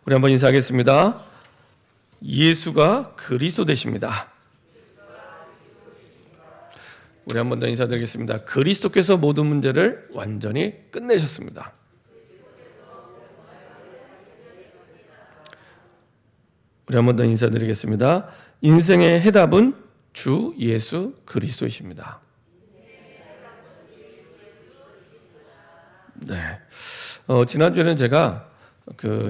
우리 한번 인사하겠습니다. 예수가 그리스도 되십니다. 우리 한번 더 인사드리겠습니다. 그리스도께서 모든 문제를 완전히 끝내셨습니다. 우리 한번 더 인사드리겠습니다. 인생의 해답은 주 예수 그리스도이십니다. 네. 지난주에는 제가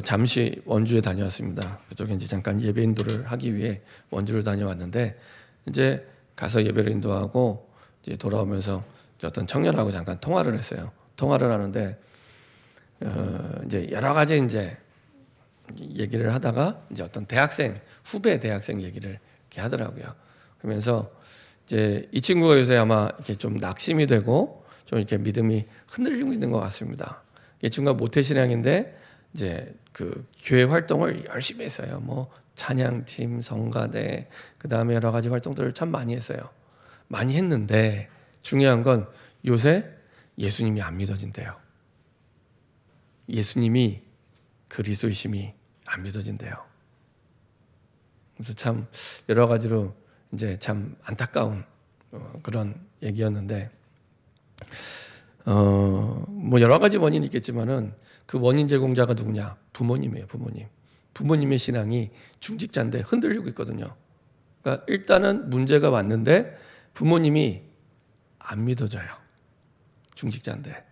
잠시 원주에 다녀왔습니다. 그쪽에 이제 잠깐 예배 인도를 하기 위해 원주를 다녀왔는데 이제 가서 예배를 인도하고 이제 돌아오면서 어떤 청년하고 잠깐 통화를 했어요. 통화를 하는데 이제 여러 가지 이제 얘기를 하다가 이제 어떤 대학생 후배 대학생 얘기를 이렇게 하더라고요. 그러면서 이제 이 친구가 요새 아마 이렇게 좀 낙심이 되고 좀 이렇게 믿음이 흔들리고 있는 것 같습니다. 이 친구가 모태신앙인데 이제 그 교회 활동을 열심히 했어요. 뭐 찬양팀, 성가대, 그 다음에 여러 가지 활동들을 참 많이 했어요. 많이 했는데 중요한 건 요새 예수님이 안 믿어진대요. 예수님이 그리스도이심이 안 믿어진대요. 그래서 참 여러 가지로 이제 참 안타까운 그런 얘기였는데 뭐 여러 가지 원인이 있겠지만은 그 원인 제공자가 누구냐? 부모님이에요, 부모님. 부모님의 신앙이 중직자인데 흔들리고 있거든요. 그러니까 일단은 문제가 왔는데 부모님이 안 믿어져요. 중직자인데.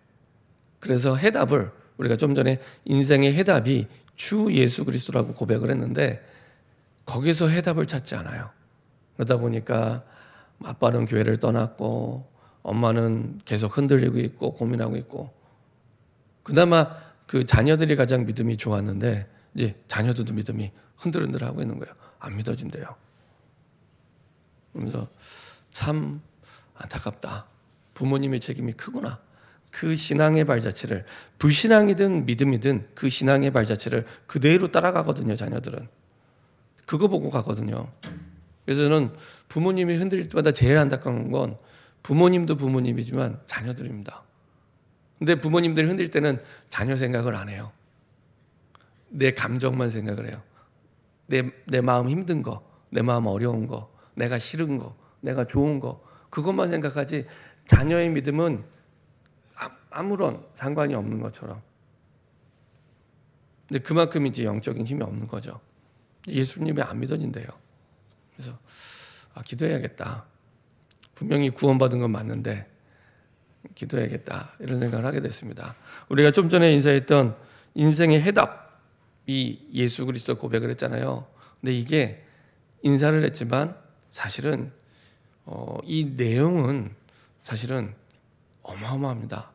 그래서 해답을 우리가 좀 전에 인생의 해답이 주 예수 그리스도라고 고백을 했는데 거기서 해답을 찾지 않아요. 그러다 보니까 아빠는 교회를 떠났고 엄마는 계속 흔들리고 있고 고민하고 있고 그나마 그 자녀들이 가장 믿음이 좋았는데 이제 자녀들도 믿음이 흔들흔들하고 있는 거예요. 안 믿어진대요. 그래서 참 안타깝다. 부모님의 책임이 크구나. 그 신앙의 발자취를 불신앙이든 믿음이든 그 신앙의 발자취를 그대로 따라가거든요. 자녀들은. 그거 보고 가거든요. 그래서 저는 부모님이 흔들릴 때마다 제일 안타까운 건 부모님도 부모님이지만 자녀들입니다. 근데 부모님들이 흔들 때는 자녀 생각을 안 해요. 내 감정만 생각을 해요. 내 마음 힘든 거, 내 마음 어려운 거, 내가 싫은 거, 내가 좋은 거 그것만 생각하지 자녀의 믿음은 아무런 상관이 없는 것처럼. 근데 그만큼 이제 영적인 힘이 없는 거죠. 예수님이 안 믿어진대요. 그래서 기도해야겠다. 분명히 구원받은 건 맞는데 기도해야겠다 이런 생각을 하게 됐습니다. 우리가 좀 전에 인사했던 인생의 해답이 예수 그리스도 고백을 했잖아요. 근데 이게 인사를 했지만 사실은 이 내용은 사실은 어마어마합니다.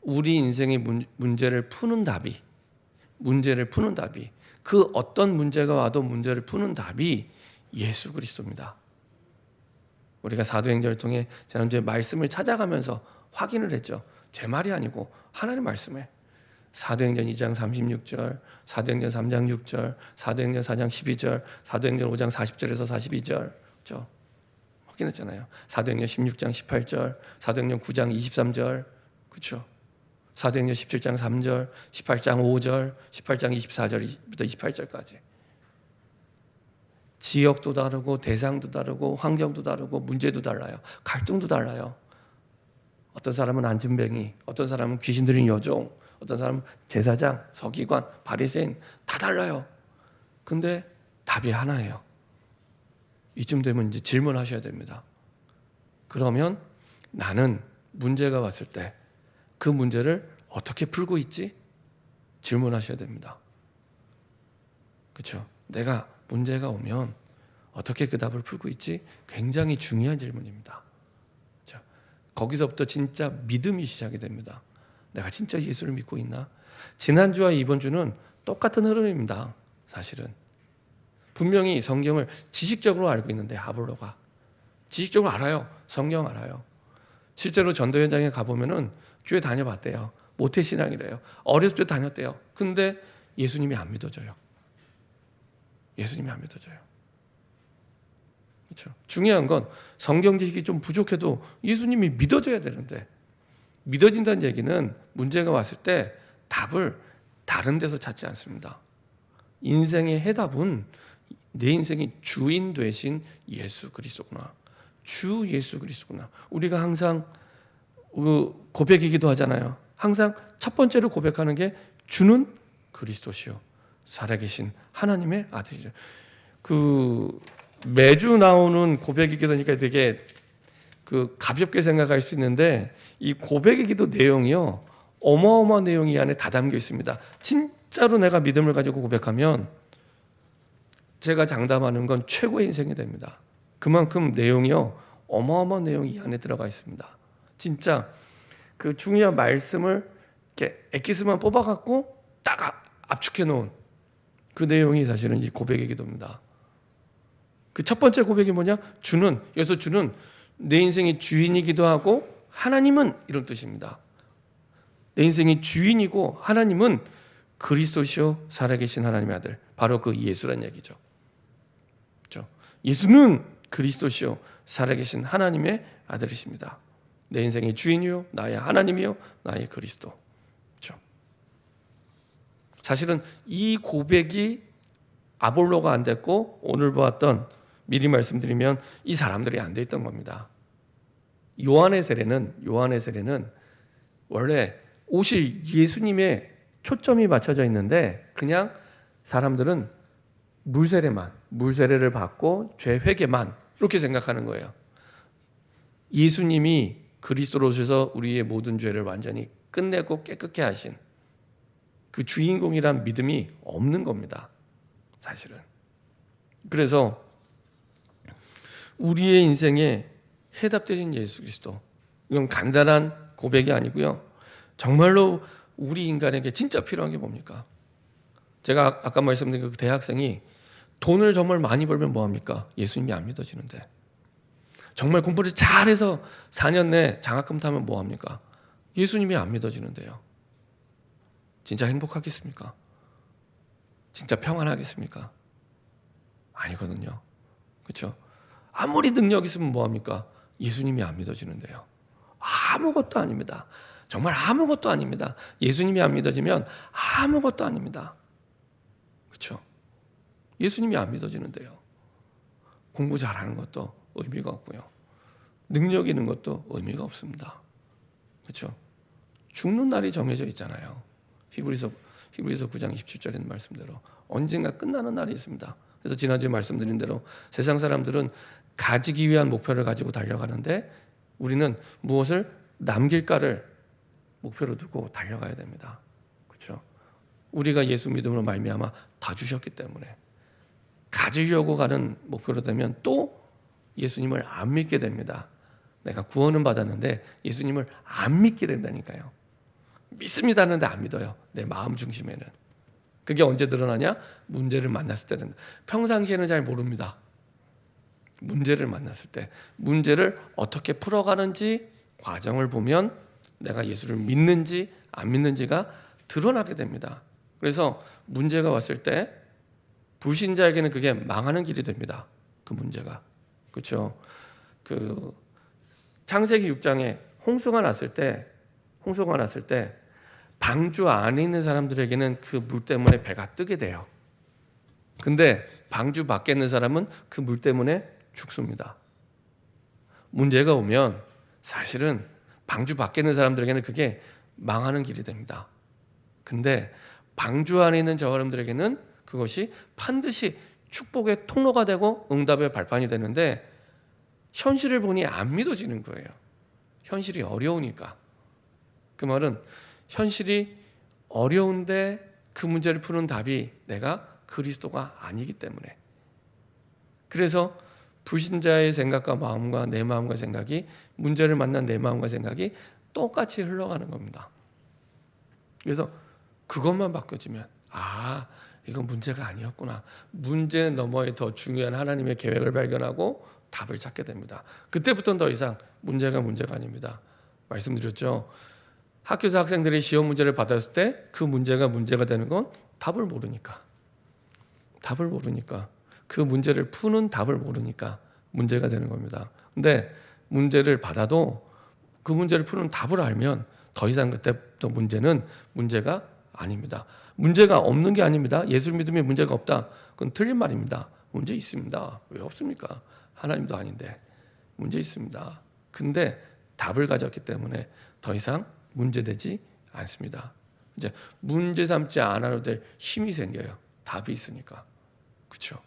우리 인생의 문제를 푸는 답이 그 어떤 문제가 와도 문제를 푸는 답이 예수 그리스도입니다. 우리가 사도행전을 통해 지난주에 말씀을 찾아가면서 확인을 했죠. 제 말이 아니고 하나님의 말씀에 사도행전 2장 36절, 사도행전 3장 6절, 사도행전 4장 12절, 사도행전 5장 40절에서 42절 그렇죠? 확인했잖아요. 사도행전 16장 18절, 사도행전 9장 23절 그렇죠? 사도행전 17장 3절, 18장 5절, 18장 24절부터 28절까지 지역도 다르고 대상도 다르고 환경도 다르고 문제도 달라요. 갈등도 달라요. 어떤 사람은 안진뱅이, 어떤 사람은 귀신 들린 여종, 어떤 사람은 제사장, 서기관, 바리새인 다 달라요. 근데 답이 하나예요. 이쯤 되면 이제 질문하셔야 됩니다. 그러면 나는 문제가 왔을 때 그 문제를 어떻게 풀고 있지? 질문하셔야 됩니다. 그렇죠? 내가 문제가 오면 어떻게 그 답을 풀고 있지? 굉장히 중요한 질문입니다. 그렇죠? 거기서부터 진짜 믿음이 시작이 됩니다. 내가 진짜 예수를 믿고 있나? 지난주와 이번 주는 똑같은 흐름입니다. 사실은. 분명히 성경을 지식적으로 알고 있는데 하블로가 지식적으로 알아요. 성경 알아요. 실제로 전도 현장에 가보면은 교회 다녀봤대요. 모태신앙이래요. 어렸을 때 다녔대요. 근데 예수님이 안 믿어져요. 예수님이 안 믿어져요. 그렇죠? 중요한 건 성경 지식이 좀 부족해도 예수님이 믿어져야 되는데 믿어진다는 얘기는 문제가 왔을 때 답을 다른 데서 찾지 않습니다. 인생의 해답은 내 인생의 주인 되신 예수 그리스도구나. 주 예수 그리스도구나. 우리가 항상 고백이기도 하잖아요. 항상 첫 번째로 고백하는 게 주는 그리스도시요 살아계신 하나님의 아들이죠. 매주 나오는 고백이기도 하니까 되게 가볍게 생각할 수 있는데, 이 고백의 기도 내용이요 어마어마한 내용이 이 안에 다 담겨 있습니다. 진짜로 내가 믿음을 가지고 고백하면 제가 장담하는 건 최고의 인생이 됩니다. 그만큼 내용이요 어마어마한 내용이 이 안에 들어가 있습니다. 진짜 그 중요한 말씀을 이렇게 엑기스만 뽑아갖고 딱 압축해 놓은 그 내용이 사실은 이 고백의 기도입니다. 그 첫 번째 고백이 뭐냐? 여기서 주는 내 인생의 주인이기도 하고 하나님은, 이런 뜻입니다. 내 인생의 주인이고 하나님은 그리스도시요 살아계신 하나님의 아들, 바로 그 예수란 얘기죠. 그렇죠? 예수는 그리스도시요 살아계신 하나님의 아들이십니다. 내 인생의 주인이요 나의 하나님이요 나의 그리스도. 그렇죠? 사실은 이 고백이 아볼로가 안 됐고 오늘 보았던, 미리 말씀드리면 이 사람들이 안 돼 있던 겁니다. 요한의 세례는 원래 오실 예수님의 초점이 맞춰져 있는데 그냥 사람들은 물세례를 받고 죄 회개만 이렇게 생각하는 거예요. 예수님이 그리스도로 오셔서 우리의 모든 죄를 완전히 끝내고 깨끗게 하신 그 주인공이란 믿음이 없는 겁니다. 사실은. 그래서 우리의 인생에 해답되신 예수 그리스도, 이건 간단한 고백이 아니고요, 정말로 우리 인간에게 진짜 필요한 게 뭡니까? 제가 아까 말씀드린 그 대학생이 돈을 정말 많이 벌면 뭐합니까? 예수님이 안 믿어지는데. 정말 공부를 잘해서 4년 내 장학금 타면 뭐합니까? 예수님이 안 믿어지는데요. 진짜 행복하겠습니까? 진짜 평안하겠습니까? 아니거든요. 그렇죠? 아무리 능력 있으면 뭐합니까? 예수님이 안 믿어지는데요. 아무것도 아닙니다. 정말 아무것도 아닙니다. 예수님이 안 믿어지면 아무것도 아닙니다. 그렇죠? 예수님이 안 믿어지는데요. 공부 잘하는 것도 의미가 없고요. 능력 있는 것도 의미가 없습니다. 그렇죠? 죽는 날이 정해져 있잖아요. 히브리서 9장 27절에 있는 말씀대로 언젠가 끝나는 날이 있습니다. 그래서 지난주에 말씀드린 대로 세상 사람들은 가지기 위한 목표를 가지고 달려가는데 우리는 무엇을 남길까를 목표로 두고 달려가야 됩니다. 그렇죠? 우리가 예수 믿음으로 말미암아 다 주셨기 때문에 가지려고 가는 목표로 되면 또 예수님을 안 믿게 됩니다. 내가 구원은 받았는데 예수님을 안 믿게 된다니까요. 믿습니다 하는데 안 믿어요. 내 마음 중심에는. 그게 언제 드러나냐? 문제를 만났을 때는. 평상시에는 잘 모릅니다. 문제를 만났을 때, 문제를 어떻게 풀어가는지 과정을 보면 내가 예수를 믿는지 안 믿는지가 드러나게 됩니다. 그래서 문제가 왔을 때 불신자에게는 그게 망하는 길이 됩니다. 그 문제가. 그렇죠? 창세기 6장에 홍수가 났을 때 방주 안에 있는 사람들에게는 그 물 때문에 배가 뜨게 돼요. 근데 방주 밖에 있는 사람은 그 물 때문에 죽습니다. 문제가 오면 사실은 방주 밖에 있는 사람들에게는 그게 망하는 길이 됩니다. 근데 방주 안에 있는 저 사람들에게는 그것이 반드시 축복의 통로가 되고 응답의 발판이 되는데 현실을 보니 안 믿어지는 거예요. 현실이 어려우니까. 그 말은 현실이 어려운데 그 문제를 푸는 답이 내가 그리스도가 아니기 때문에. 그래서 불신자의 생각과 마음과 내 마음과 생각이, 문제를 만난 내 마음과 생각이 똑같이 흘러가는 겁니다. 그래서 그것만 바꿔지면 이건 문제가 아니었구나. 문제 너머에 더 중요한 하나님의 계획을 발견하고 답을 찾게 됩니다. 그때부터는 더 이상 문제가 아닙니다. 말씀드렸죠. 학교에서 학생들이 시험 문제를 받았을 때 그 문제가 되는 건 답을 모르니까. 그 문제를 푸는 답을 모르니까 문제가 되는 겁니다. 근데 문제를 받아도 그 문제를 푸는 답을 알면 더 이상 그때부터 문제가 아닙니다. 문제가 없는 게 아닙니다. 예수 믿음에 문제가 없다. 그건 틀린 말입니다. 문제 있습니다. 왜 없습니까? 하나님도 아닌데 문제 있습니다. 근데 답을 가졌기 때문에 더 이상 문제되지 않습니다. 이제 문제 삼지 않아도 될 힘이 생겨요. 답이 있으니까. 그렇죠?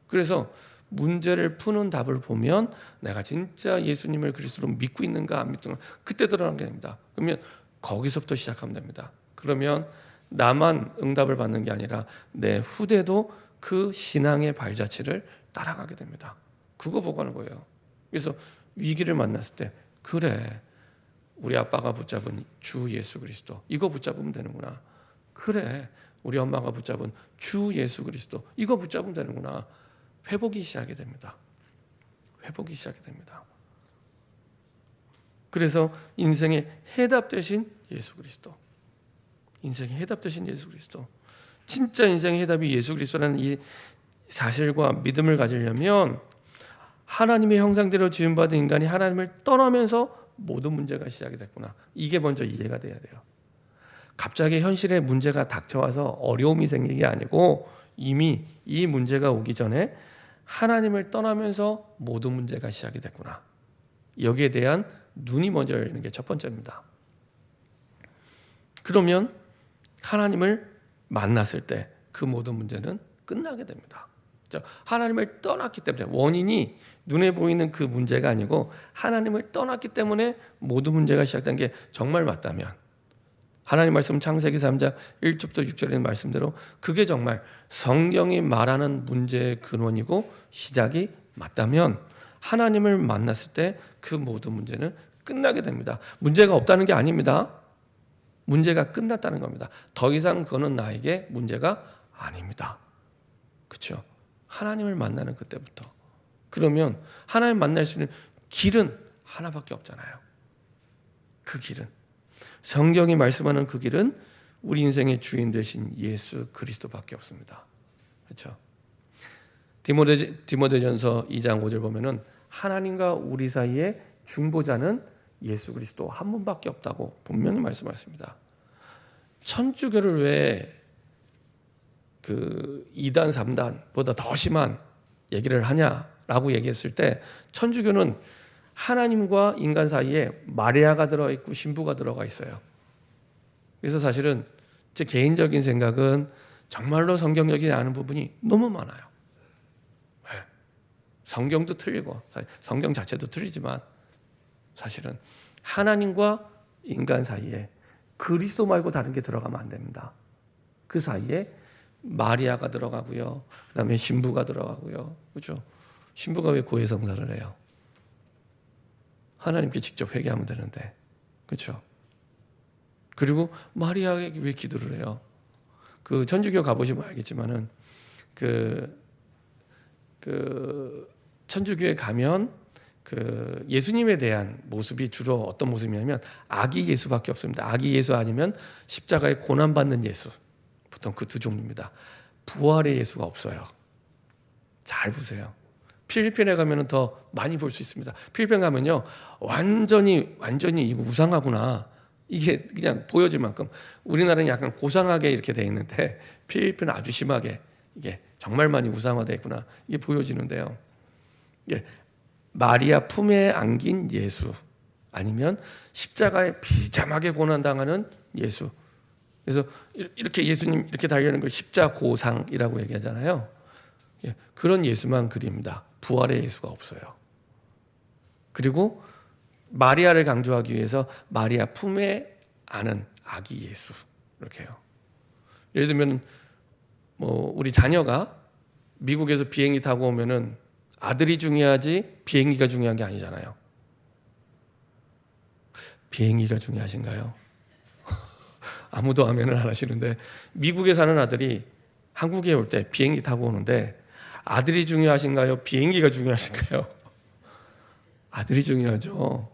그래서 문제를 푸는 답을 보면 내가 진짜 예수님을 그리스도로 믿고 있는가 안 믿는가 그때 드러나게 됩니다. 그러면 거기서부터 시작하면 됩니다. 그러면 나만 응답을 받는 게 아니라 내 후대도 그 신앙의 발자취를 따라가게 됩니다. 그거 보고 하는 거예요. 그래서 위기를 만났을 때 그래 우리 아빠가 붙잡은 주 예수 그리스도 이거 붙잡으면 되는구나. 그래 우리 엄마가 붙잡은 주 예수 그리스도 이거 붙잡으면 되는구나. 회복이 시작이 됩니다. 회복이 시작이 됩니다. 그래서 인생의 해답 되신 예수 그리스도, 인생의 해답 되신 예수 그리스도, 진짜 인생의 해답이 예수 그리스도라는 이 사실과 믿음을 가지려면 하나님의 형상대로 지음받은 인간이 하나님을 떠나면서 모든 문제가 시작이 됐구나. 이게 먼저 이해가 돼야 돼요. 갑자기 현실에 문제가 닥쳐와서 어려움이 생긴 게 아니고 이미 이 문제가 오기 전에 하나님을 떠나면서 모든 문제가 시작이 됐구나. 여기에 대한 눈이 먼저 열리는 게 첫 번째입니다. 그러면 하나님을 만났을 때 그 모든 문제는 끝나게 됩니다. 하나님을 떠났기 때문에 원인이 눈에 보이는 그 문제가 아니고 하나님을 떠났기 때문에 모든 문제가 시작된 게 정말 맞다면 하나님 말씀 창세기 3장 1절부터 6절에 있는 말씀대로 그게 정말 성경이 말하는 문제의 근원이고 시작이 맞다면 하나님을 만났을 때 그 모든 문제는 끝나게 됩니다. 문제가 없다는 게 아닙니다. 문제가 끝났다는 겁니다. 더 이상 그거는 나에게 문제가 아닙니다. 그렇죠? 하나님을 만나는 그때부터. 그러면 하나님 만날 수 있는 길은 하나밖에 없잖아요. 그 길은 성경이 말씀하는 그 길은 우리 인생의 주인 되신 예수 그리스도밖에 없습니다. 그렇죠? 디모데전서 2장 5절 보면은 하나님과 우리 사이에 중보자는 예수 그리스도 한 분밖에 없다고 분명히 말씀하십니다. 천주교를 왜 그 2단, 3단보다 더 심한 얘기를 하냐라고 얘기했을 때 천주교는 하나님과 인간 사이에 마리아가 들어있고 신부가 들어가 있어요. 그래서 사실은 제 개인적인 생각은 정말로 성경적이지 않은 부분이 너무 많아요. 성경도 틀리고 성경 자체도 틀리지만 사실은 하나님과 인간 사이에 그리스도 말고 다른 게 들어가면 안 됩니다. 그 사이에 마리아가 들어가고요. 그다음에 신부가 들어가고요. 그렇죠? 신부가 왜 고해성사를 해요? 하나님께 직접 회개하면 되는데. 그렇죠? 그리고 마리아에게 왜 기도를 해요? 그 천주교 가보시면 알겠지만은 그 천주교에 가면 그 예수님에 대한 모습이 주로 어떤 모습이냐면 아기 예수밖에 없습니다. 아기 예수 아니면 십자가에 고난 받는 예수. 보통 그 두 종류입니다. 부활의 예수가 없어요. 잘 보세요. 필리핀에 가면은 더 많이 볼 수 있습니다. 필리핀 가면요, 완전히 이거 우상하구나. 이게 그냥 보여질 만큼 우리나라는 약간 고상하게 이렇게 돼 있는데 필리핀은 아주 심하게 이게 정말 많이 우상화되어 있구나. 이게 보여지는데요. 이게 마리아 품에 안긴 예수 아니면 십자가에 비참하게 고난당하는 예수. 그래서 이렇게 예수님 이렇게 달려있는 걸 십자고상이라고 얘기하잖아요. 그런 예수만 그립니다. 부활의 예수가 없어요. 그리고 마리아를 강조하기 위해서 마리아 품에 안은 아기 예수 이렇게 해요. 예를 들면 뭐 우리 자녀가 미국에서 비행기 타고 오면은 아들이 중요하지 비행기가 중요한 게 아니잖아요. 비행기가 중요하신가요? 아무도 아멘을 안 하시는데 미국에 사는 아들이 한국에 올 때 비행기 타고 오는데 아들이 중요하신가요? 비행기가 중요하신가요? 아들이 중요하죠.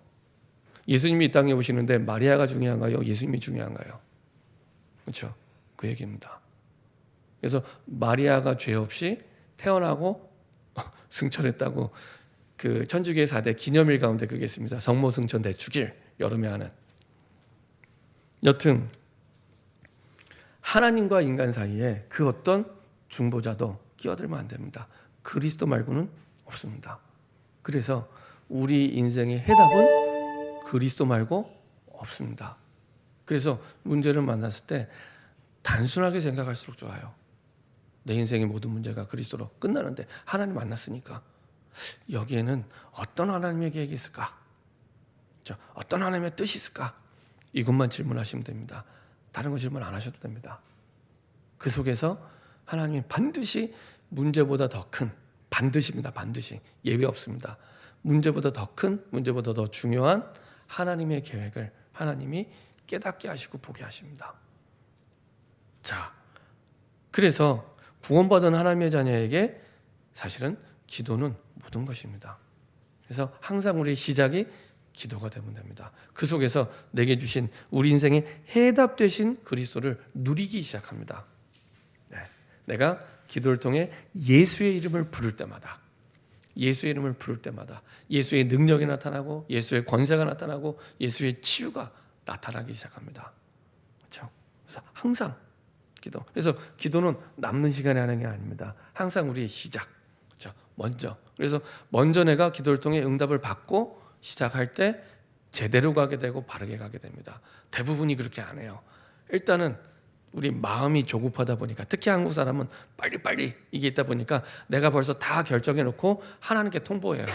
예수님이 이 땅에 오시는데 마리아가 중요한가요? 예수님이 중요한가요? 그렇죠? 그 얘기입니다. 그래서 마리아가 죄 없이 태어나고 승천했다고 그 천주교의 4대 기념일 가운데 그게 있습니다. 성모 승천 대축일 여름에 하는. 여튼 하나님과 인간 사이에 그 어떤 중보자도 끼어들면 안 됩니다. 그리스도 말고는 없습니다. 그래서 우리 인생의 해답은 그리스도 말고 없습니다. 그래서 문제를 만났을 때 단순하게 생각할수록 좋아요. 내 인생의 모든 문제가 그리스도로 끝나는데 하나님 만났으니까 여기에는 어떤 하나님의 계획이 있을까? 어떤 하나님의 뜻이 있을까? 이것만 질문하시면 됩니다. 다른 거 질문 안 하셔도 됩니다. 그 속에서 하나님이 반드시 문제보다 더 큰, 반드시입니다. 반드시. 예외 없습니다. 문제보다 더 큰, 문제보다 더 중요한 하나님의 계획을 하나님이 깨닫게 하시고 보게 하십니다. 자, 그래서 구원받은 하나님의 자녀에게 사실은 기도는 모든 것입니다. 그래서 항상 우리의 시작이 기도가 되면 됩니다. 그 속에서 내게 주신 우리 인생의 해답 되신 그리스도를 누리기 시작합니다. 네. 내가 기도를 통해 예수의 이름을 부를 때마다, 예수의 이름을 부를 때마다 예수의 능력이 나타나고 예수의 권세가 나타나고 예수의 치유가 나타나기 시작합니다. 그렇죠? 그래서 항상 기도. 그래서 기도는 남는 시간에 하는 게 아닙니다. 항상 우리의 시작. 그렇죠? 먼저. 그래서 먼저 내가 기도를 통해 응답을 받고 시작할 때 제대로 가게 되고 바르게 가게 됩니다. 대부분이 그렇게 안 해요. 일단은 우리 마음이 조급하다 보니까, 특히 한국 사람은 빨리빨리 이게 있다 보니까 내가 벌써 다 결정해 놓고 하나님께 통보해요.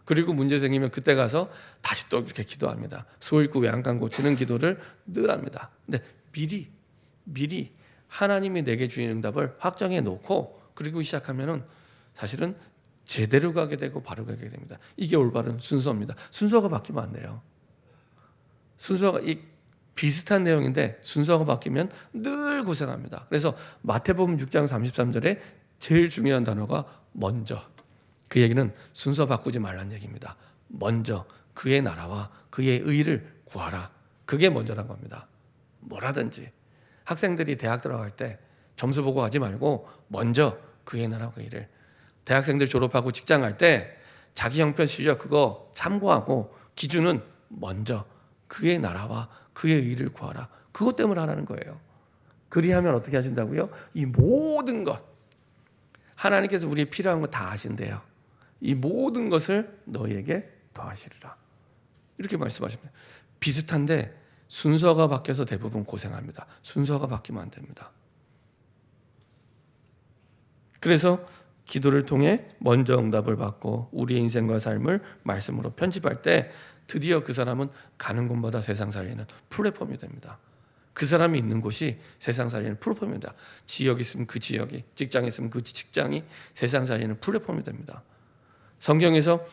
그리고 문제 생기면 그때 가서 다시 또 이렇게 기도합니다. 소 잃고 외양간 고치는 기도를 늘 합니다. 근데 미리 하나님이 내게 주신 응답을 확정해 놓고 그리고 시작하면은 사실은 제대로 가게 되고 바로 가게 됩니다. 이게 올바른 순서입니다. 순서가 바뀌면 안 돼요. 순서가 비슷한 내용인데 순서가 바뀌면 늘 고생합니다. 그래서 마태복음 6장 33절에 제일 중요한 단어가 먼저. 그 얘기는 순서 바꾸지 말라는 얘기입니다. 먼저 그의 나라와 그의 의를 구하라. 그게 먼저란 겁니다. 뭐라든지 학생들이 대학 들어갈 때 점수 보고 하지 말고 먼저 그의 나라와 그의 의를, 대학생들 졸업하고 직장 갈 때 자기 형편 실력 그거 참고하고 기준은 먼저 그의 나라와 그의 의를 구하라. 그것 때문에 하라는 거예요. 그리하면 어떻게 하신다고요? 이 모든 것, 하나님께서 우리의 필요한 거 다 하신대요. 이 모든 것을 너희에게 더하시리라. 이렇게 말씀하십니다. 비슷한데 순서가 바뀌어서 대부분 고생합니다. 순서가 바뀌면 안 됩니다. 그래서 기도를 통해 먼저 응답을 받고 우리의 인생과 삶을 말씀으로 편집할 때 드디어 그 사람은 가는 곳마다 세상 살리는 플랫폼이 됩니다. 그 사람이 있는 곳이 세상 살리는 플랫폼입니다. 지역이 있으면 그 지역이, 직장이 있으면 그 직장이 세상 살리는 플랫폼이 됩니다. 성경에서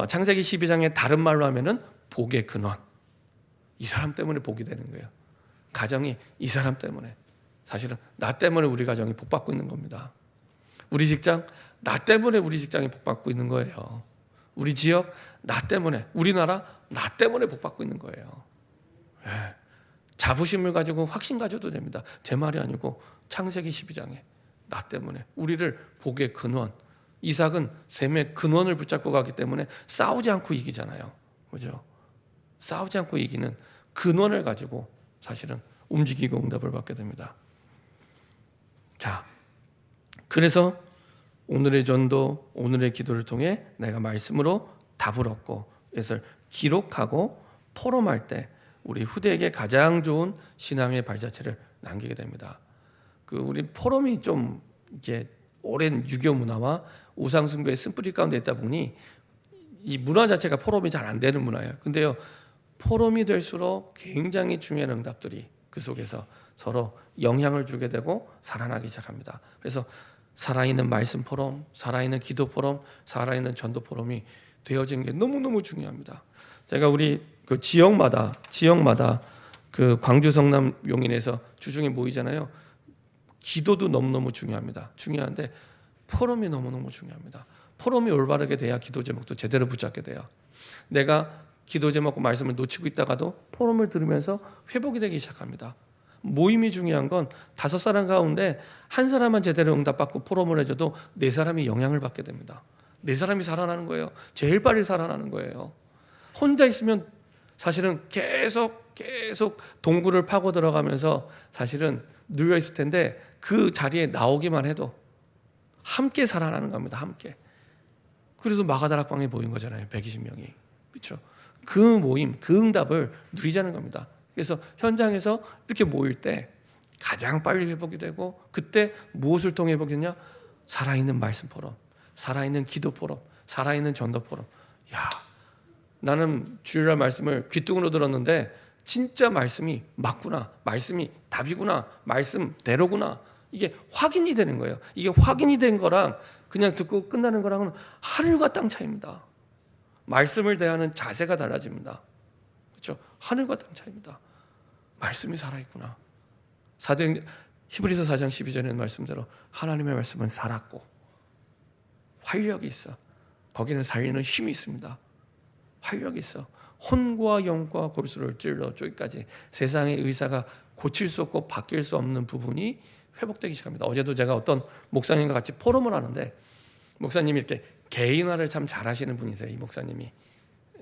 창세기 12장에 다른 말로 하면은 복의 근원, 이 사람 때문에 복이 되는 거예요. 가정이 이 사람 때문에, 사실은 나 때문에 우리 가정이 복받고 있는 겁니다. 우리 직장, 나 때문에 우리 직장이 복받고 있는 거예요. 우리 지역, 나 때문에, 우리나라, 나 때문에 복받고 있는 거예요. 네. 자부심을 가지고 확신 가져도 됩니다. 제 말이 아니고 창세기 12장에 나 때문에, 우리를 복의 근원, 이삭은 셈의 근원을 붙잡고 가기 때문에 싸우지 않고 이기잖아요. 그죠? 싸우지 않고 이기는 근원을 가지고 사실은 움직이고 응답을 받게 됩니다. 자, 그래서 오늘의 전도, 오늘의 기도를 통해 내가 말씀으로 답을 얻고 이것을 기록하고 포럼할 때 우리 후대에게 가장 좋은 신앙의 발자취를 남기게 됩니다. 우리 포럼이 좀 이게 오랜 유교 문화와 우상 숭배의 쓴뿌리 가운데 있다 보니 이 문화 자체가 포럼이 잘 안 되는 문화예요. 근데요, 포럼이 될수록 굉장히 중요한 응답들이 그 속에서 서로 영향을 주게 되고 살아나기 시작합니다. 그래서 살아있는 말씀 포럼, 살아있는 기도 포럼, 살아있는 전도 포럼이 되어지는 게 너무너무 중요합니다. 제가 우리 그 지역마다 그 광주 성남 용인에서 주중에 모이잖아요. 기도도 너무너무 중요합니다. 중요한데 포럼이 너무너무 중요합니다. 포럼이 올바르게 돼야 기도 제목도 제대로 붙잡게 돼요. 내가 기도 제목과 말씀을 놓치고 있다가도 포럼을 들으면서 회복이 되기 시작합니다. 모임이 중요한 건 5사람 가운데 한 사람만 제대로 응답받고 포럼을 해줘도 4사람이 영향을 받게 됩니다. 4사람이 살아나는 거예요. 제일 빨리 살아나는 거예요. 혼자 있으면 사실은 계속 동굴을 파고 들어가면서 사실은 누워 있을 텐데 그 자리에 나오기만 해도 함께 살아나는 겁니다. 함께. 그래서 마가다락방에 모인 거잖아요. 120명이. 그렇죠? 그 모임, 그 응답을 누리자는 겁니다. 그래서 현장에서 이렇게 모일 때 가장 빨리 회복이 되고, 그때 무엇을 통해 회복되냐? 살아있는 말씀 포럼, 살아있는 기도 포럼, 살아있는 전도 포럼. 야, 나는 주일날 말씀을 귀뚱으로 들었는데 진짜 말씀이 맞구나, 말씀이 답이구나, 말씀대로구나, 이게 확인이 되는 거예요. 이게 확인이 된 거랑 그냥 듣고 끝나는 거랑은 하늘과 땅 차이입니다. 말씀을 대하는 자세가 달라집니다. 그렇죠? 하늘과 땅 차이입니다. 말씀이 살아있구나. 히브리서 4장 12절에는 말씀대로 하나님의 말씀은 살았고 활력이 있어. 거기는 살리는 힘이 있습니다. 활력이 있어. 혼과 영과 골수를 찔러 쪼기까지 세상의 의사가 고칠 수 없고 바뀔 수 없는 부분이 회복되기 시작합니다. 어제도 제가 어떤 목사님과 같이 포럼을 하는데, 목사님이 이렇게 개인화를 참 잘하시는 분이세요. 이 목사님이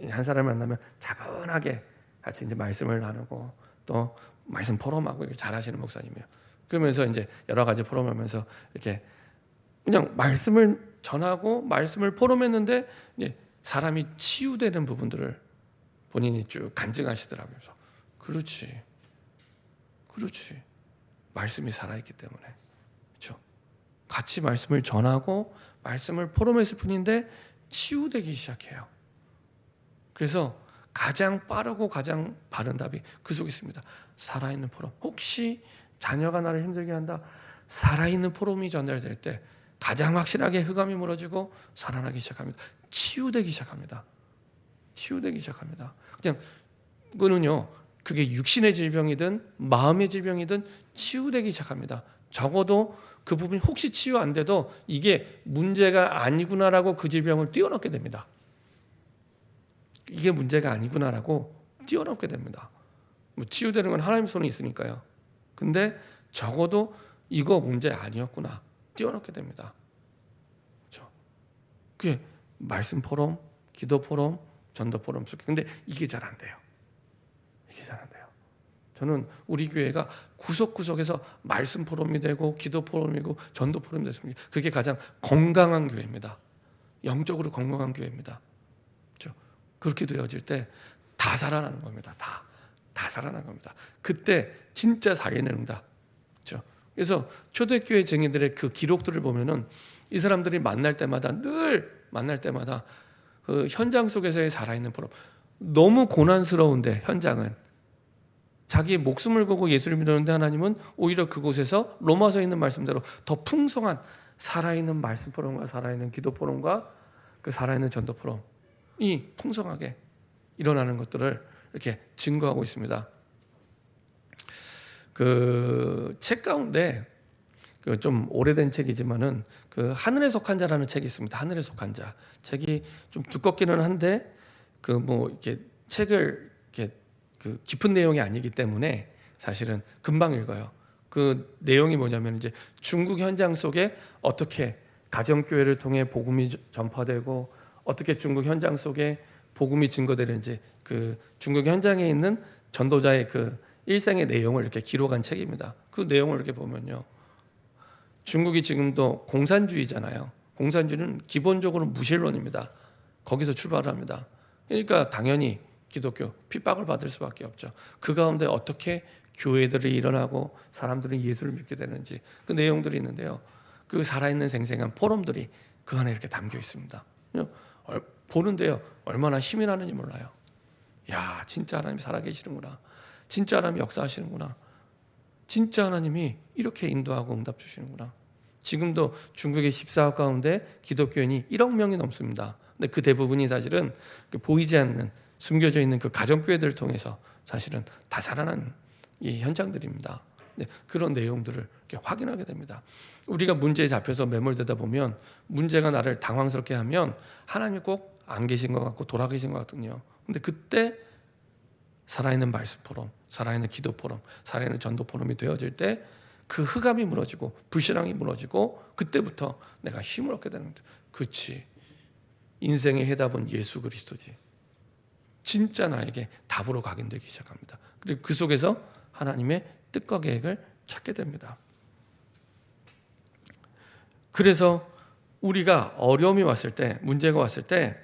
한 사람을 만나면 차분하게 같이 이제 말씀을 나누고 또 말씀 포럼하고 이렇게 잘하시는 목사님이에요. 그러면서 이제 여러 가지 포럼하면서 이렇게 그냥 말씀을 전하고 말씀을 포럼했는데 이제 사람이 치유되는 부분들을 본인이 쭉 간증하시더라고요. 그래서 그렇지. 말씀이 살아있기 때문에. 그렇죠? 같이 말씀을 전하고 말씀을 포럼했을 뿐인데 치유되기 시작해요. 그래서 가장 빠르고 가장 바른 답이 그 속에 있습니다. 살아있는 포럼. 혹시 자녀가 나를 힘들게 한다, 살아있는 포럼이 전달될 때 가장 확실하게 흑암이 무너지고 살아나기 시작합니다. 치유되기 시작합니다. 그냥 그는요, 그게 육신의 질병이든 마음의 질병이든 치유되기 시작합니다. 적어도 그 부분이 혹시 치유 안 돼도 이게 문제가 아니구나라고 그 질병을 뛰어넘게 됩니다. 이게 문제가 아니구나라고 뛰어넘게 됩니다. 뭐 치유되는 건 하나님 손에 있으니까요. 근데 적어도 이거 문제 아니었구나 뛰어넘게 됩니다. 그렇죠? 그게 말씀 포럼, 기도 포럼, 전도 포럼 속에. 근데 이게 잘 안 돼요. 저는 우리 교회가 구석구석에서 말씀 포럼이 되고 기도 포럼이고 전도 포럼이 됐습니다. 그게 가장 건강한 교회입니다. 영적으로 건강한 교회입니다. 그렇죠? 그렇게 되어질 때 다 살아나는 겁니다. 다 살아나는 겁니다. 그때 진짜 살리는 응답. 그렇죠? 그래서 초대교회 증인들의 그 기록들을 보면은 이 사람들이 늘 만날 때마다 그 현장 속에서의 살아있는 포럼. 너무 고난스러운데 현장은 자기의 목숨을 걸고 예수를 믿었는데 하나님은 오히려 그곳에서 로마서에 있는 말씀대로 더 풍성한 살아있는 말씀 포럼과 살아있는 기도 포럼과 그 살아있는 전도 포럼이 풍성하게 일어나는 것들을 이렇게 증거하고 있습니다. 그 책 가운데 그 좀 오래된 책이지만은 그 하늘에 속한 자라는 책이 있습니다. 하늘에 속한 자. 책이 좀 두껍기는 한데 그 뭐 이렇게 책을 이렇게 그 깊은 내용이 아니기 때문에 사실은 금방 읽어요. 그 내용이 뭐냐면 이제 중국 현장 속에 어떻게 가정교회를 통해 복음이 전파되고 어떻게 중국 현장 속에 복음이 증거되는지 그 중국 현장에 있는 전도자의 그 일생의 내용을 이렇게 기록한 책입니다. 그 내용을 이렇게 보면요, 중국이 지금도 공산주의잖아요. 공산주의는 기본적으로 무신론입니다. 거기서 출발을 합니다. 그러니까 당연히 기독교 핍박을 받을 수밖에 없죠. 그 가운데 어떻게 교회들이 일어나고 사람들이 예수를 믿게 되는지 그 내용들이 있는데요. 그 살아있는 생생한 포럼들이 그 안에 이렇게 담겨 있습니다. 보는데요, 얼마나 힘이 나는지 몰라요. 야, 진짜 하나님 살아계시는구나. 진짜 하나님이 역사하시는구나. 진짜 하나님이 이렇게 인도하고 응답 주시는구나. 지금도 중국의 14억 가운데 기독교인이 1억 명이 넘습니다. 근데 그 대부분이 사실은 보이지 않는 숨겨져 있는 그 가정교회들을 통해서 사실은 다 살아난 이 현장들입니다. 네, 그런 내용들을 이렇게 확인하게 됩니다. 우리가 문제에 잡혀서 매몰되다 보면 문제가 나를 당황스럽게 하면 하나님이 꼭 안 계신 것 같고 돌아계신 것 같거든요. 근데 그때 살아있는 말씀 포럼, 살아있는 기도 포럼, 살아있는 전도 포럼이 되어질 때 그 흑암이 무너지고 불신앙이 무너지고 그때부터 내가 힘을 얻게 되는 거예요. 그렇지. 인생의 해답은 예수 그리스도지. 진짜 나에게 답으로 각인되기 시작합니다. 그리고 그 속에서 하나님의 뜻과 계획을 찾게 됩니다. 그래서 우리가 어려움이 왔을 때, 문제가 왔을 때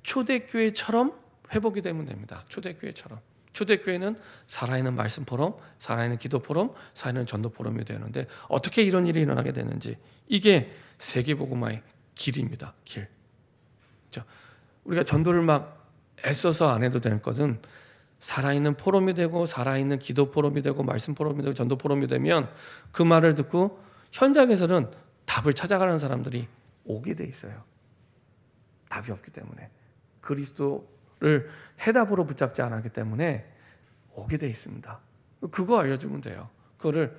초대교회처럼 회복이 되면 됩니다. 초대교회처럼. 초대교회는 살아있는 말씀 포럼, 살아있는 기도 포럼, 살아있는 전도 포럼이 되는데 어떻게 이런 일이 일어나게 되는지, 이게 세계복음화의 길입니다. 길. 그렇죠? 우리가 전도를 막 애써서 안 해도 되는 것은 살아있는 포럼이 되고, 살아있는 기도 포럼이 되고, 말씀 포럼이 되고, 전도 포럼이 되면 그 말을 듣고 현장에서는 답을 찾아가는 사람들이 오게 돼 있어요. 답이 없기 때문에, 그리스도를 해답으로 붙잡지 않았기 때문에 오게 돼 있습니다. 그거 알려주면 돼요. 그거를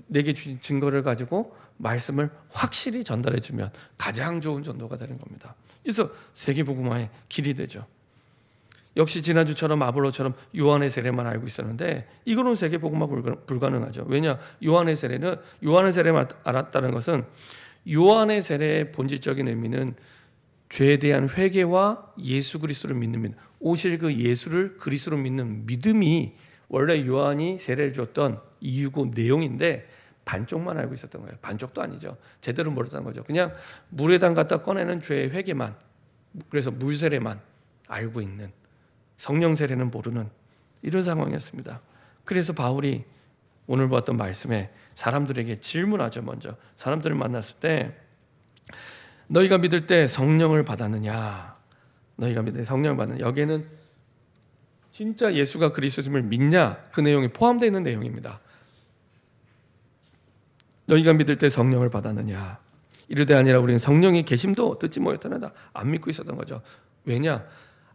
내게 주신 증거를 가지고 말씀을 확실히 전달해 주면 가장 좋은 전도가 되는 겁니다. 그래서 세계복음화의 길이 되죠. 역시 지난주처럼 아볼로처럼 요한의 세례만 알고 있었는데 이거는 세계복음화 불가능하죠. 왜냐? 요한의 세례만 알았다는 것은, 요한의 세례의 본질적인 의미는 죄에 대한 회개와 예수 그리스도를 믿는 믿음, 오실 그 예수를 그리스도로 믿는 믿음이 원래 요한이 세례를 줬던 이유고 내용인데 반쪽만 알고 있었던 거예요. 반쪽도 아니죠. 제대로 몰랐다는 거죠. 그냥 물에 담갔다 꺼내는 죄의 회개만, 그래서 물 세례만 알고 있는, 성령 세례는 모르는 이런 상황이었습니다. 그래서 바울이 오늘 봤던 말씀에 사람들에게 질문하죠. 먼저 사람들을 만났을 때 너희가 믿을 때 성령을 받았느냐? 너희가 믿을 때 성령을 받느냐? 여기에는 진짜 예수가 그리스도임을 믿냐? 그 내용이 포함되어 있는 내용입니다. 너희가 믿을 때 성령을 받았느냐? 이르되 아니라 우리는 성령이 계심도 듣지 못했다나 안 믿고 있었던 거죠. 왜냐?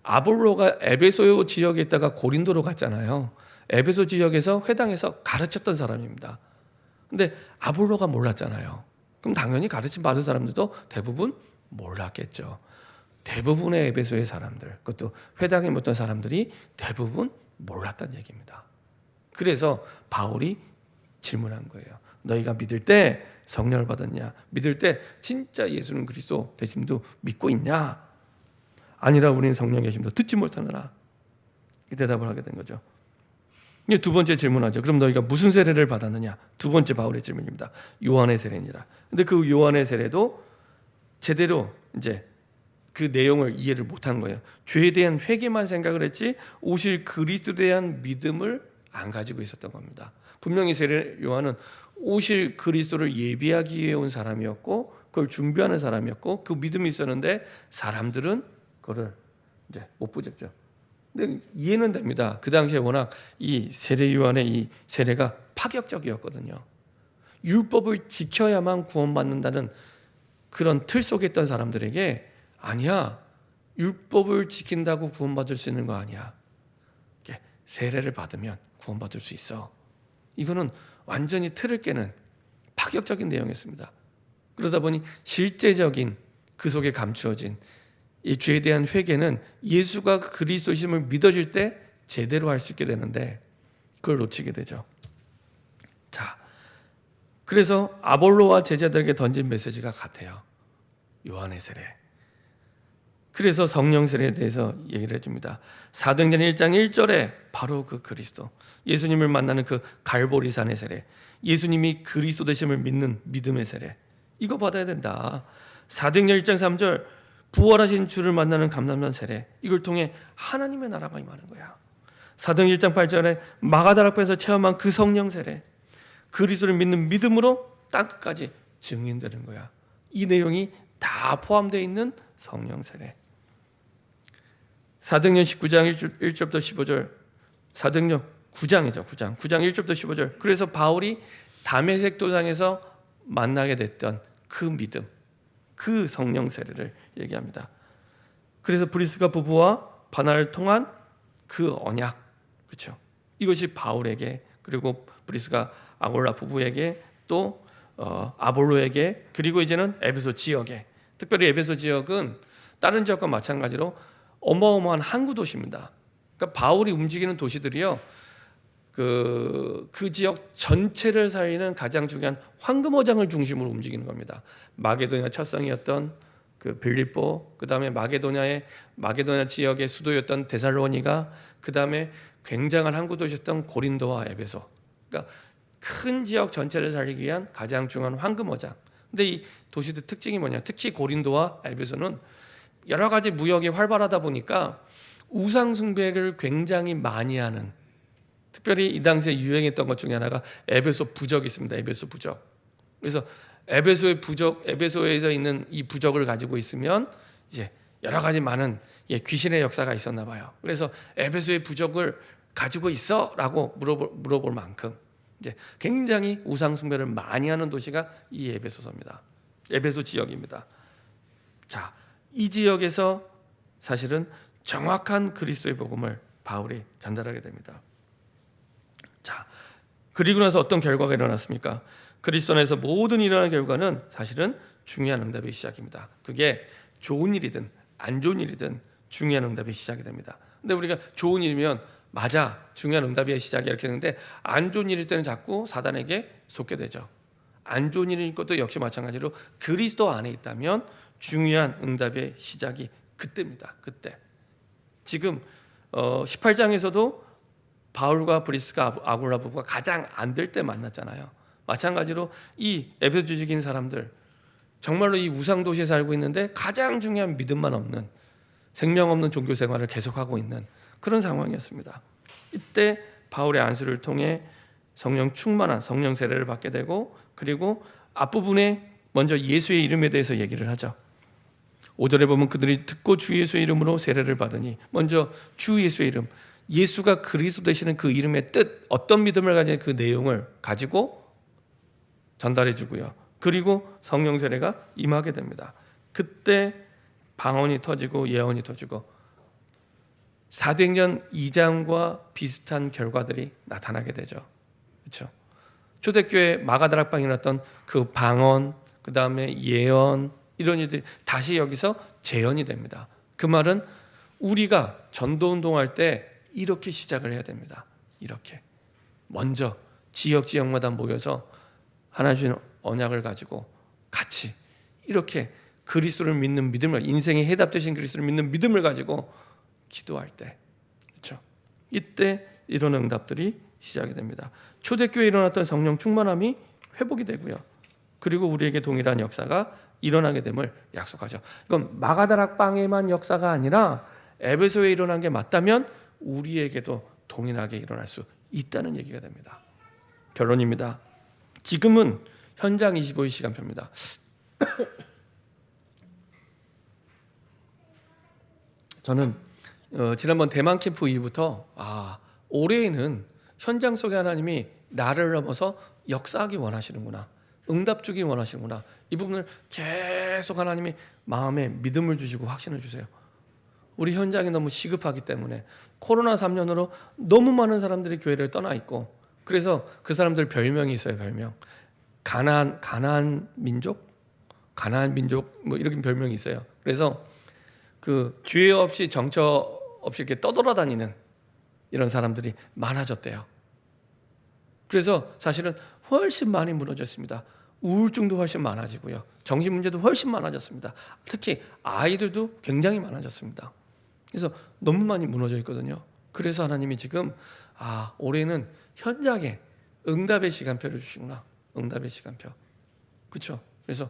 아볼로가 에베소 지역에 있다가 고린도로 갔잖아요. 에베소 지역에서 회당에서 가르쳤던 사람입니다. 근데 아볼로가 몰랐잖아요. 그럼 당연히 가르침 받은 사람들도 대부분 몰랐겠죠. 대부분의 에베소의 사람들, 그것도 회당에 묻던 사람들이 대부분 몰랐다는 얘기입니다. 그래서 바울이 질문한 거예요. 너희가 믿을 때 성령을 받았냐? 믿을 때 진짜 예수는 그리스도 되심도 믿고 있냐? 아니라 우리는 성령 계심도 듣지 못하느라. 이 대답을 하게 된 거죠. 이제 두 번째 질문하죠. 그럼 너희가 무슨 세례를 받았느냐? 두 번째 바울의 질문입니다. 요한의 세례니라. 근데 그 요한의 세례도 제대로 이제 그 내용을 이해를 못한 거예요. 죄에 대한 회개만 생각을 했지 오실 그리스도에 대한 믿음을 안 가지고 있었던 겁니다. 분명히 세례 요한은 오실 그리스도를 예비하기 위해 온 사람이었고, 그걸 준비하는 사람이었고, 그 믿음이 있었는데 사람들은 그거를 이제 못 붙였죠. 근데 이해는 됩니다. 그 당시에 워낙 이 세례 요한의 이 세례가 파격적이었거든요. 율법을 지켜야만 구원받는다는 그런 틀 속에 있던 사람들에게, 아니야, 율법을 지킨다고 구원받을 수 있는 거 아니야. 세례를 받으면 구원받을 수 있어. 이거는 완전히 틀을 깨는 파격적인 내용이었습니다. 그러다 보니 실제적인 그 속에 감추어진 이 죄에 대한 회개는 예수가 그리스도심을 믿어질 때 제대로 할 수 있게 되는데 그걸 놓치게 되죠. 자, 그래서 아볼로와 제자들에게 던진 메시지가 같아요. 요한의 세례. 그래서 성령 세례에 대해서 얘기를 해줍니다. 사도행전 1장 1절에 바로 그 그리스도, 예수님을 만나는 그 갈보리산의 세례, 예수님이 그리스도 되심을 믿는 믿음의 세례, 이거 받아야 된다. 사도행전 1장 3절 부활하신 주를 만나는 감람산 세례, 이걸 통해 하나님의 나라가 임하는 거야. 사도행전 1장 8절에 마가다라 앞에서 체험한 그 성령 세례, 그리스도를 믿는 믿음으로 땅끝까지 증인되는 거야. 이 내용이 다 포함되어 있는 성령 세례. 사도행전 19장 1절부터 15절, 사도행전 9장이죠. 9장 1절부터 15절. 그래서 바울이 다메섹 도상에서 만나게 됐던 그 믿음, 그 성령 세례를 얘기합니다. 그래서 브리스가 부부와 바나를 통한 그 언약, 그렇죠? 이것이 바울에게, 그리고 브리스가 아골라 부부에게, 또 아볼로에게, 그리고 이제는 에베소 지역에, 특별히 에베소 지역은 다른 지역과 마찬가지로 어마어마한 항구 도시입니다. 그러니까 바울이 움직이는 도시들이요, 그 지역 전체를 살리는 가장 중요한 황금어장을 중심으로 움직이는 겁니다. 마게도냐 첫성이었던 그 빌립보, 그다음에 마게도냐 지역의 수도였던 데살로니가, 그다음에 굉장한 항구 도시였던 고린도와 에베소. 그러니까 큰 지역 전체를 살리기 위한 가장 중요한 황금어장. 근데 이 도시들 특징이 뭐냐? 특히 고린도와 에베소는 여러 가지 무역이 활발하다 보니까 우상 숭배를 굉장히 많이 하는, 특별히 이 당시에 유행했던 것 중에 하나가 에베소 부적이 있습니다. 에베소 부적. 그래서 에베소에서 있는 이 부적을 가지고 있으면 이제 여러 가지 많은 귀신의 역사가 있었나 봐요. 그래서 에베소의 부적을 가지고 있어라고 물어볼 만큼 이제 굉장히 우상 숭배를 많이 하는 도시가 이 에베소서입니다. 에베소 지역입니다. 자, 이 지역에서 사실은 정확한 그리스도의 복음을 바울이 전달하게 됩니다. 자, 그리고 나서 어떤 결과가 일어났습니까? 그리스도 안에서 모든 일어난 결과는 사실은 중요한 응답의 시작입니다. 그게 좋은 일이든 안 좋은 일이든 중요한 응답의 시작이 됩니다. 근데 우리가 좋은 일이면 맞아, 중요한 응답의 시작이 이렇게 했는데, 안 좋은 일일 때는 자꾸 사단에게 속게 되죠. 안 좋은 일일 것도 역시 마찬가지로 그리스도 안에 있다면 중요한 응답의 시작이 그때입니다. 그때. 지금 18장에서도 바울과 브리스가 아굴라 부부가 가장 안 될 때 만났잖아요. 마찬가지로 이 에베소 지역인 사람들, 정말로 이 우상 도시에 살고 있는데 가장 중요한 믿음만 없는, 생명 없는 종교 생활을 계속하고 있는 그런 상황이었습니다. 이때 바울의 안수를 통해 성령 충만한 성령 세례를 받게 되고, 그리고 앞부분에 먼저 예수의 이름에 대해서 얘기를 하죠. 5절에 보면 그들이 듣고 주 예수의 이름으로 세례를 받으니, 먼저 주 예수의 이름, 예수가 그리스도 되시는 그 이름의 뜻, 어떤 믿음을 가진 그 내용을 가지고 전달해 주고요. 그리고 성령 세례가 임하게 됩니다. 그때 방언이 터지고 예언이 터지고 사도행전 2장과 비슷한 결과들이 나타나게 되죠. 그렇죠? 초대교회 마가다락방에 일어났던 그 방언, 그 다음에 예언, 이런 일들이 다시 여기서 재현이 됩니다. 그 말은 우리가 전도운동할 때 이렇게 시작을 해야 됩니다. 이렇게 먼저 지역마다 모여서 하나님 주신 언약을 가지고 같이 이렇게 그리스도를 믿는 믿음을, 인생의 해답 되신 그리스도를 믿는 믿음을 가지고 기도할 때, 그렇죠? 이때 이런 응답들이 시작이 됩니다. 초대교회에 일어났던 성령 충만함이 회복이 되고요. 그리고 우리에게 동일한 역사가 일어나게 됨을 약속하죠. 이건 마가다락방에만 역사가 아니라 에베소에 일어난 게 맞다면 우리에게도 동일하게 일어날 수 있다는 얘기가 됩니다. 결론입니다. 지금은 현장 25일 시간표입니다. 저는 지난번 대만 캠프 이후부터 올해에는 현장 속에 하나님이 나를 넘어서 역사하기 원하시는구나, 응답 주기 원하시는구나, 이 부분을 계속 하나님이 마음에 믿음을 주시고 확신을 주세요. 우리 현장이 너무 시급하기 때문에 코로나 3년으로 너무 많은 사람들이 교회를 떠나 있고, 그래서 그 사람들 별명이 있어요. 별명. 가나안 민족 뭐 이렇게 별명이 있어요. 그래서 그 기회 없이 정처 없이 이렇게 떠돌아다니는 이런 사람들이 많아졌대요. 그래서 사실은 훨씬 많이 무너졌습니다. 우울증도 훨씬 많아지고요. 정신 문제도 훨씬 많아졌습니다. 특히 아이들도 굉장히 많아졌습니다. 그래서 너무 많이 무너져 있거든요. 그래서 하나님이 지금 올해는 현장에 응답의 시간표를 주시구나. 응답의 시간표. 그렇죠? 그래서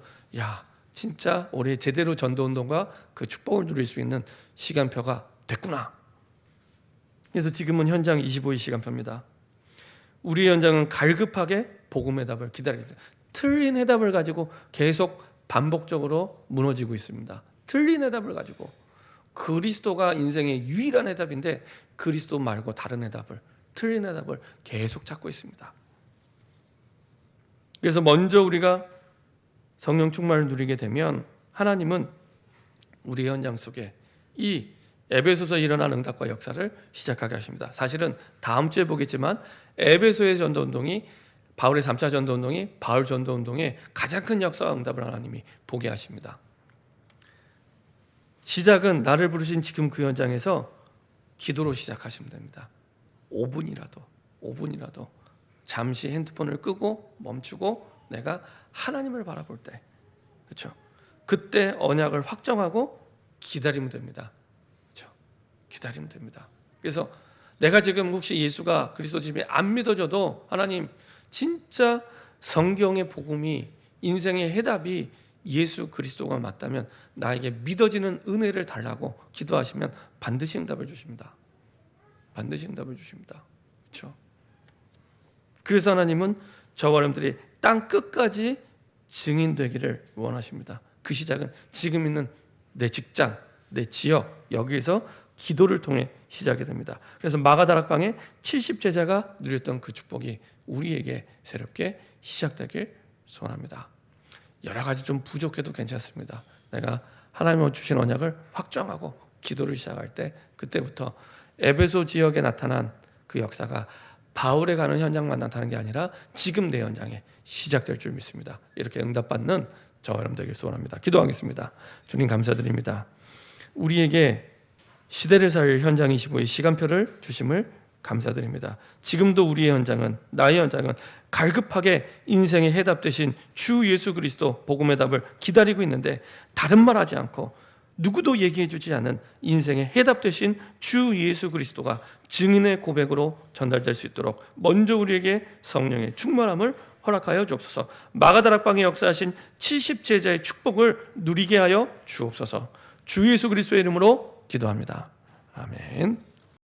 진짜 올해 제대로 전도운동과 그 축복을 누릴 수 있는 시간표가 됐구나. 그래서 지금은 현장 25일 시간표입니다. 우리 현장은 갈급하게 복음의 답을 기다리고 있습니다. 틀린 해답을 가지고 계속 반복적으로 무너지고 있습니다. 틀린 해답을 가지고, 그리스도가 인생의 유일한 해답인데 그리스도 말고 다른 해답을, 틀린 해답을 계속 찾고 있습니다. 그래서 먼저 우리가 성령 충만을 누리게 되면 하나님은 우리 현장 속에 이 에베소서 일어난 응답과 역사를 시작하게 하십니다. 사실은 다음 주에 보겠지만 에베소의 전도운동이, 바울의 3차 전도운동이 바울 전도운동의 가장 큰 역사와 응답을 하나님이 보게 하십니다. 시작은 나를 부르신 지금 그 현장에서 기도로 시작하시면 됩니다. 5분이라도 잠시 핸드폰을 끄고 멈추고 내가 하나님을 바라볼 때, 그렇죠? 그때 언약을 확정하고 기다리면 됩니다. 그렇죠? 기다리면 됩니다. 그래서 내가 지금 혹시 예수가 그리스도심이 안 믿어져도 하나님 진짜 성경의 복음이 인생의 해답이 예수 그리스도가 맞다면 나에게 믿어지는 은혜를 달라고 기도하시면 반드시 응답을 주십니다. 반드시 응답을 주십니다. 그렇죠? 그래서 하나님은 저와 여러분들이 땅 끝까지 증인되기를 원하십니다. 그 시작은 지금 있는 내 직장, 내 지역 여기에서 기도를 통해 시작이 됩니다. 그래서 마가다락방에 70제자가 누렸던 그 축복이 우리에게 새롭게 시작되길 소원합니다. 여러 가지 좀 부족해도 괜찮습니다. 내가 하나님의 주신 언약을 확정하고 기도를 시작할 때 그때부터 에베소 지역에 나타난 그 역사가 바울에 가는 현장만 나타나는 게 아니라 지금 내 현장에 시작될 줄 믿습니다. 이렇게 응답받는 저와 여러분 되길 소원합니다. 기도하겠습니다. 주님 감사드립니다. 우리에게 시대를 살 현장 25의 시간표를 주심을 감사드립니다. 지금도 우리의 현장은, 나의 현장은 갈급하게 인생의 해답 되신 주 예수 그리스도 복음의 답을 기다리고 있는데 다른 말 하지 않고 누구도 얘기해 주지 않은 인생의 해답 되신 주 예수 그리스도가 증인의 고백으로 전달될 수 있도록 먼저 우리에게 성령의 충만함을 허락하여 주옵소서. 마가다락방에 역사하신 70제자의 축복을 누리게 하여 주옵소서. 주 예수 그리스도의 이름으로 기도합니다. 아멘.